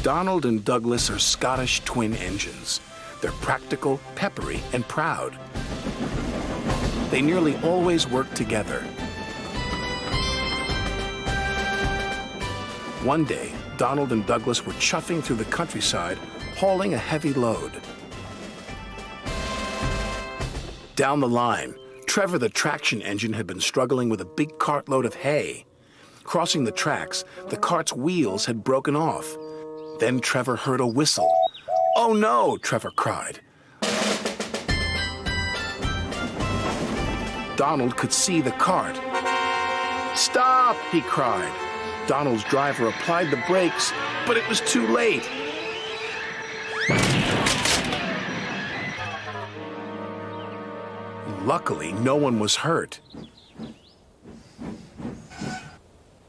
Donald and Douglas are Scottish twin engines. They're practical, peppery, and proud. They nearly always work together. One day, Donald and Douglas were chuffing through the countryside, hauling a heavy load. Down the line, Trevor the traction engine had been struggling with a big cartload of hay. Crossing the tracks, the cart's wheels had broken off. Then Trevor heard a whistle. "Oh no!" Trevor cried. Donald could see the cart. "Stop!" he cried. Donald's driver applied the brakes, but it was too late. Luckily, no one was hurt.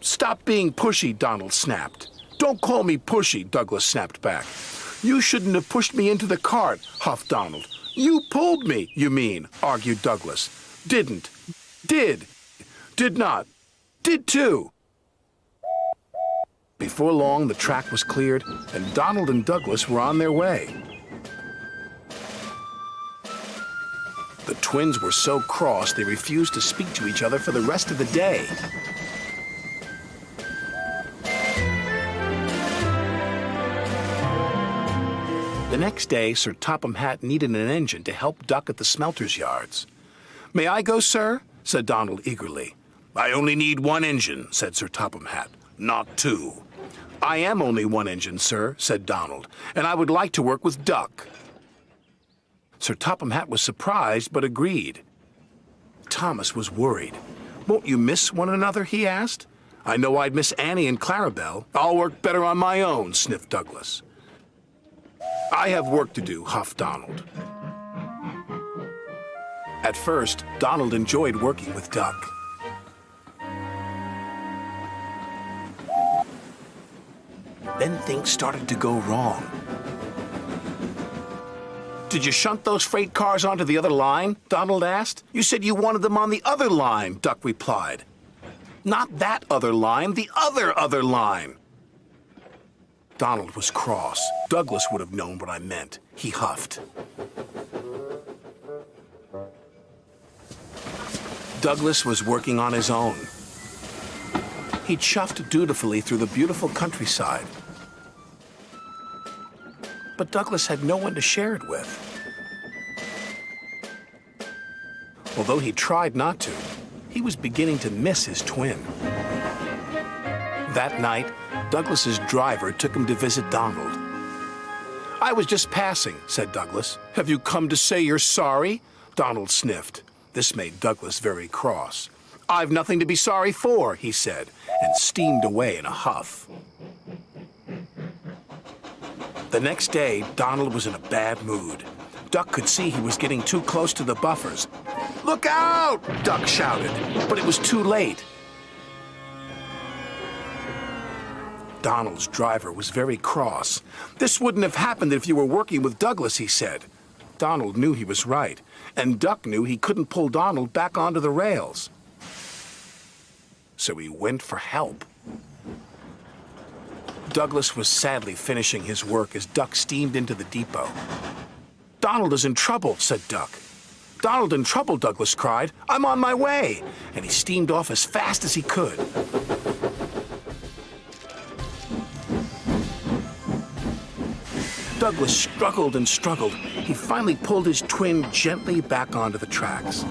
"Stop being pushy," Donald snapped. "Don't call me pushy," Douglas snapped back. "You shouldn't have pushed me into the cart," huffed Donald. "You pulled me, you mean," argued Douglas. "Didn't. Did. Did not. Did too." Before long, the track was cleared, and Donald and Douglas were on their way. The twins were so cross they refused to speak to each other for the rest of the day. The next day, Sir Topham Hatt needed an engine to help Duck at the smelter's yards. "May I go, sir?" said Donald eagerly. "I only need one engine," said Sir Topham Hatt, "not two." "I am only one engine, sir," said Donald, "and I would like to work with Duck." Sir Topham Hatt was surprised, but agreed. Thomas was worried. "Won't you miss one another?" he asked. "I know I'd miss Annie and Clarabelle. I'll work better on my own," sniffed Douglas. "I have work to do," huffed Donald. At first, Donald enjoyed working with Duck. Then things started to go wrong. "Did you shunt those freight cars onto the other line?" Donald asked. "You said you wanted them on the other line," Duck replied. "Not that other line, the other line." Donald was cross. Douglas would have known what I meant. He huffed. Douglas was working on his own. He chuffed dutifully through the beautiful countryside. But Douglas had no one to share it with. Although he tried not to, he was beginning to miss his twin. That night, Douglas's driver took him to visit Donald. "I was just passing," said Douglas. "Have you come to say you're sorry?" Donald sniffed. This made Douglas very cross. "I've nothing to be sorry for," he said, and steamed away in a huff. The next day, Donald was in a bad mood. Duck could see he was getting too close to the buffers. "Look out!" Duck shouted, but it was too late. Donald's driver was very cross. "This wouldn't have happened if you were working with Douglas," he said. Donald knew he was right, and Duck knew he couldn't pull Donald back onto the rails. So he went for help. Douglas was sadly finishing his work as Duck steamed into the depot. "Donald is in trouble," said Duck. "Donald in trouble," Douglas cried. "I'm on my way." And he steamed off as fast as he could. Douglas struggled and struggled. He finally pulled his twin gently back onto the tracks.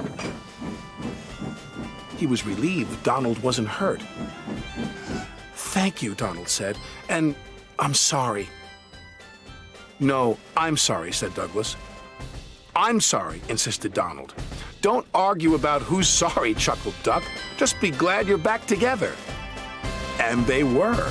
He was relieved Donald wasn't hurt. "Thank you," Donald said, "and I'm sorry." "No, I'm sorry," said Douglas. "I'm sorry," insisted Donald. "Don't argue about who's sorry," chuckled Duck. "Just be glad you're back together." And they were.